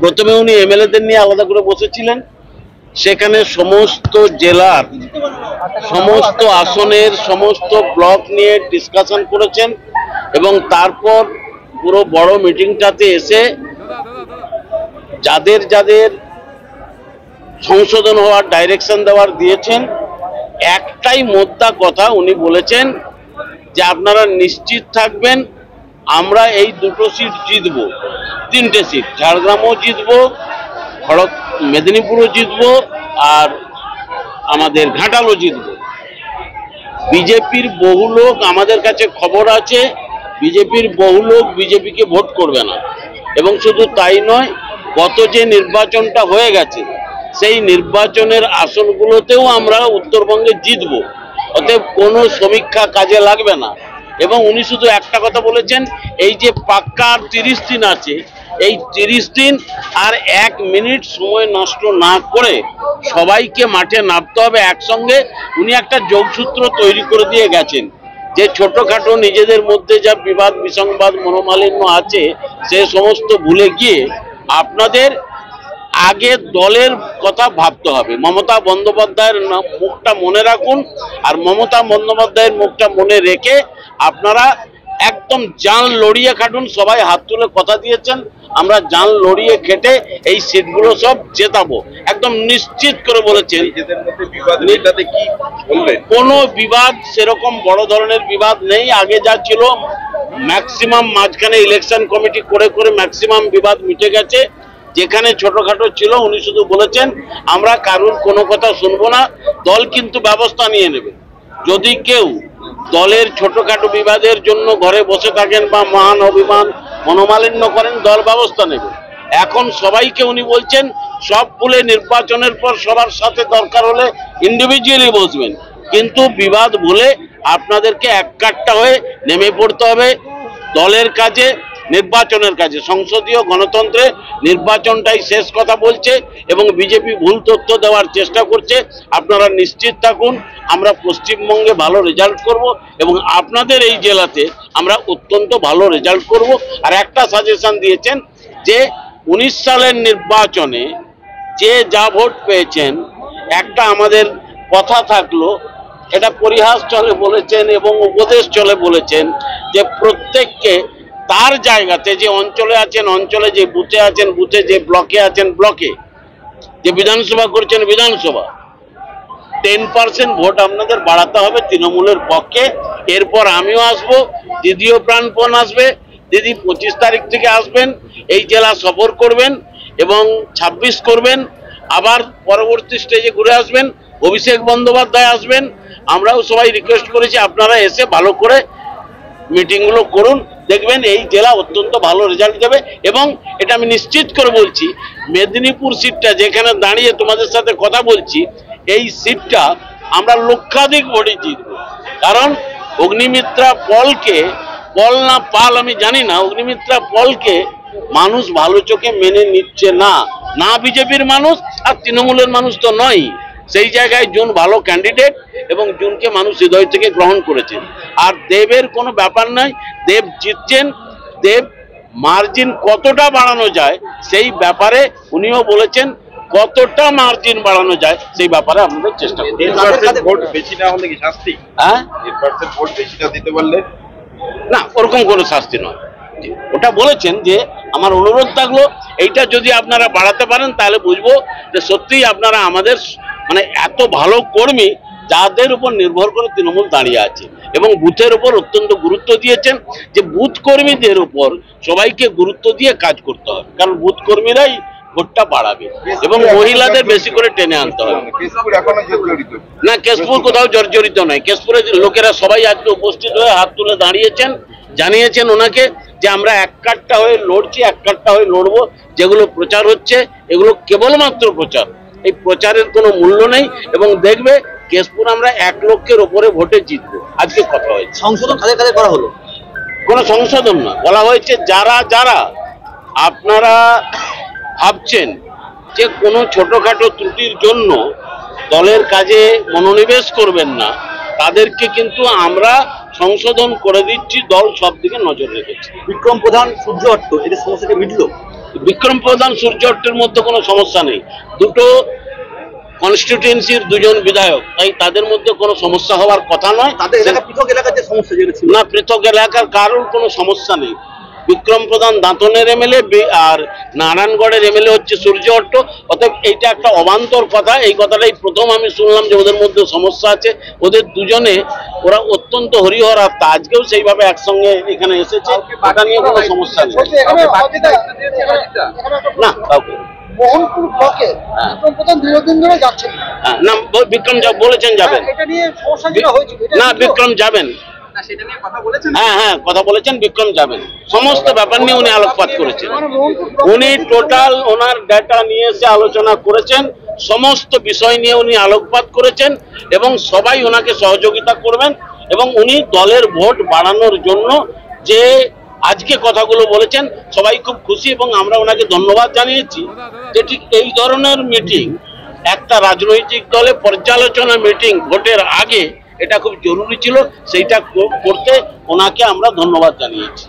প্রথমে উনি এমএলএদের নিয়ে আলাদা করে বসেছিলেন, সেখানে সমস্ত জেলার সমস্ত আসনের সমস্ত ব্লক নিয়ে ডিসকাশন করেছেন এবং তারপর পুরো বড় মিটিংটাতে এসে যাদের যাদের সংশোধন হওয়ার ডাইরেকশন দেওয়ার দিয়েছেন, একটাই মোদ্দা কথা উনি বলেছেন যে আপনারা নিশ্চিত থাকবেন আমরা এই দুটো সিট জিতব, তিনটে সিট, ঝাড়গ্রামও জিতব, মেদিনীপুরও জিতব, আর আমাদের ঘাটালও জিতব। বিজেপির বহু লোক, আমাদের কাছে খবর আছে, বিজেপির বহু লোক বিজেপিকে ভোট করবে না। এবং শুধু তাই নয়, গত যে নির্বাচনটা হয়ে গেছে সেই নির্বাচনের আসনগুলোতেও আমরা উত্তরবঙ্গে জিতব, অতএব কোনো সমীক্ষা কাজে লাগবে না। এবং উনি শুধু একটা কথা বলেছেন, এই যে পাক্কা 30 দিন আছে, এই 30 দিন আর 1 মিনিট সময় নষ্ট না করে সবাইকে মাঠে নামতে হবে একসঙ্গে। উনি একটা যোগসূত্র তৈরি করে দিয়ে গেছেন যে ছোটখাটো নিজেদের মধ্যে যা বিবাদ বিসংবাদ মনোমালিন্য আছে সে সমস্ত ভুলে গিয়ে আপনাদের আগে দলের কথা ভাবতে হবে। মমতা বন্দ্যোপাধ্যায়ের মুখটা মনে রাখুন, আর মমতা বন্দ্যোপাধ্যায়ের মুখটা মনে রেখে আপনারা একদম জান লড়িয়ে খাটুন। সবাই হাত তুলে কথা দিয়েছেন, আমরা জান লড়িয়ে খেটে এই সিটগুলো সব জেতাবো, একদম নিশ্চিত করে বলেছেন। কোনো বিবাদ সেরকম বড় ধরনের বিবাদ নেই, আগে যা ছিল ম্যাক্সিমাম মাঝখানে ইলেকশন কমিটি করে করে ম্যাক্সিমাম বিবাদ মিটে গেছে। যেখানে ছোটখাটো ছিল উনি শুধু বলেছেন আমরা কারুর কোনো কথা শুনবো না, দল কিন্তু ব্যবস্থা নিয়ে নেবে। যদি কেউ দলের ছোটখাটো বিবাদের জন্য ঘরে বসে থাকেন বা মহান অভিমান মনোমালিন্য করেন, দল ব্যবস্থা নেবে। এখন সবাইকে উনি বলছেন সব ভুলে নির্বাচনের পর সবার সাথে দরকার হলে ইন্ডিভিজুয়ালি বসবেন, কিন্তু বিবাদ ভুলে আপনাদেরকে এককাট্টা হয়ে নেমে পড়তে হবে দলের কাজে, নির্বাচনের কাজে। সংসদীয় গণতন্ত্রে নির্বাচনটাই শেষ কথা বলছে এবং বিজেপি ভুল তথ্য দেওয়ার চেষ্টা করছে। আপনারা নিশ্চিত থাকুন আমরা পশ্চিমবঙ্গে ভালো রেজাল্ট করব এবং আপনাদের এই জেলাতে আমরা অত্যন্ত ভালো রেজাল্ট করব। আর একটা সাজেশন দিয়েছেন যে 19 সালের নির্বাচনে যে যা ভোট পেয়েছেন, একটা আমাদের কথা থাকলো, এটা পরিহাস চলে বলেছেন এবং উপদেশ চলে বলেছেন যে প্রত্যেককে তার জায়গাতে, যে অঞ্চলে আছেন অঞ্চলে, যে বুথে আছেন বুথে, যে ব্লকে আছেন ব্লকে, যে বিধানসভা করছেন বিধানসভা, 10% ভোট আপনাদের বাড়াতে হবে তৃণমূলের পক্ষে। এরপর আমিও আসবো, দিদিও প্রাণপণ আসবে, দিদি 25 তারিখ থেকে আসবেন, এই জেলা সফর করবেন এবং 26 করবেন, আবার পরবর্তী স্টেজে ঘুরে আসবেন, অভিষেক বন্দ্যোপাধ্যায় আসবেন। আমরাও সবাই রিকোয়েস্ট করেছি আপনারা এসে ভালো করে মিটিংগুলো করুন, দেখবেন এই জেলা অত্যন্ত ভালো রেজাল্ট দেবে। এবং এটা আমি নিশ্চিত করে বলছি, মেদিনীপুর সিটটা যেখানে দাঁড়িয়ে তোমাদের সাথে কথা বলছি, এই সিটটা আমরা লক্ষাধিক ভোটে জিতব। কারণ অগ্নিমিত্রা পলকে, পল না পাল আমি জানি না, অগ্নিমিত্রা পলকে মানুষ ভালো চোখে মেনে নিচ্ছে না, না বিজেপির মানুষ আর তৃণমূলের মানুষ তো নয়। সেই জায়গায় জুন ভালো ক্যান্ডিডেট এবং জুনকে মানুষ হৃদয় থেকে গ্রহণ করেছেন। আর দেবের কোনো ব্যাপার নাই, দেব জিতছেন। দেব মার্জিন কতটা বাড়ানো যায় সেই ব্যাপারে উনিও বলেছেন, কতটা মার্জিন বাড়ানো যায় সেই ব্যাপারে আমাদের চেষ্টা করব। ভোট বেশি না হলে কি শাস্তি? হ্যাঁ, ভোট বেশি না দিতে পারলে না, ওরকম কোনো শাস্তি নয়। ওটা বলেছেন যে আমার অনুরোধ থাকলো এইটা যদি আপনারা বাড়াতে পারেন তাহলে বুঝবো যে সত্যিই আপনারা আমাদের মানে এত ভালো কর্মী যাদের উপর নির্ভর করে তৃণমূল দাঁড়িয়ে আছে। এবং বুথের উপর অত্যন্ত গুরুত্ব দিয়েছেন যে বুথ কর্মীদের উপর সবাইকে গুরুত্ব দিয়ে কাজ করতে হবে, কারণ বুথ কর্মীরাই ভোটটা বাড়াবে এবং মহিলাদের বেশি করে টেনে আনতে হবে। না, কেশপুর কোথাও জর্জরিত নয়। কেশপুরের লোকেরা সবাই আজকে উপস্থিত হয়ে হাত তুলে দাঁড়িয়েছেন, জানিয়েছেন ওনাকে যে আমরা এককাট্টা হয়ে লড়ছি, এককাট্টা হয়ে লড়বো। যেগুলো প্রচার হচ্ছে এগুলো কেবলমাত্র প্রচার, এই প্রচারের কোনো মূল্য নেই। এবং দেখবে কেশপুর আমরা 1 লক্ষের ওপরে ভোটে জিতবো। আজকে কথা হয়েছে সংশোধন কাদের কাদের করা হলো? কোনো সংশোধন না, বলা হয়েছে যারা যারা আপনারা ভাবছেন যে কোনো ছোটখাটো ত্রুটির জন্য দলের কাজে মনোনিবেশ করবেন না, তাদেরকে কিন্তু আমরা সংশোধন করে দিচ্ছি। দল সব দিকে নজর রেখেছে। বিক্রম প্রধান, সূর্য অট্ট, এদের সমস্যাটা মিটলো? বিক্রম প্রধান সূর্য অট্টের মধ্যে কোনো সমস্যা নেই, দুটো কনস্টিটিউয়েন্সির দুজন বিধায়ক, তাই তাদের মধ্যে কোনো সমস্যা হওয়ার কথা নয়। তাদের এলাকা পৃথক এলাকার যে সমস্যা যেটা ছিল না, পৃথক এলাকার কারোর কোনো সমস্যা নেই। বিক্রম প্রধান দাঁতনের এমএলএ আর নারায়ণগড়ের এমএলএ হচ্ছে সূর্য অট্ট, অতএব এইটা একটা অবান্তর কথা। এই কথাটাই প্রথম আমি শুনলাম যে ওদের মধ্যে সমস্যা আছে। ওদের দুজনে ওরা অত্যন্ত হরিহর আত্মা, আজকেও সেইভাবে একসঙ্গে এখানে এসেছে, ওটা নিয়ে কোনো সমস্যা নেই। না, কাউকে মোহনপুর ব্লকে হ্যাঁ। বিক্রম প্রধান দীর্ঘদিন ধরে যাচ্ছেন না। হ্যাঁ, না বিক্রম বলেছেন যাবেন। এটা নিয়ে সমস্যা যেটা হয়েছিল এটা না, কি বিক্রম যাবেন। হ্যাঁ হ্যাঁ, কথা বলেছেন, বিক্রম যাবেন। সমস্ত ব্যাপার নিয়ে উনি আলোকপাত করেছেন। মানে মোহনপুর ব্লকে উনি টোটাল ওনার ডাটা নিয়ে এসে আলোচনা করেছেন, সমস্ত বিষয় নিয়ে উনি আলোকপাত করেছেন এবং সবাই ওনাকে সহযোগিতা করবেন। এবং উনি দলের ভোট বাড়ানোর জন্য যে আজকে কথাগুলো বলেছেন, সবাই খুব খুশি এবং আমরা ওনাকে ধন্যবাদ জানিয়েছি যে ঠিক এই ধরনের মিটিং একটা রাজনৈতিক দলে পর্যালোচনা মিটিং ভোটের আগে এটা খুব জরুরি ছিল, সেইটা করতে ওনাকে আমরা ধন্যবাদ জানিয়েছি।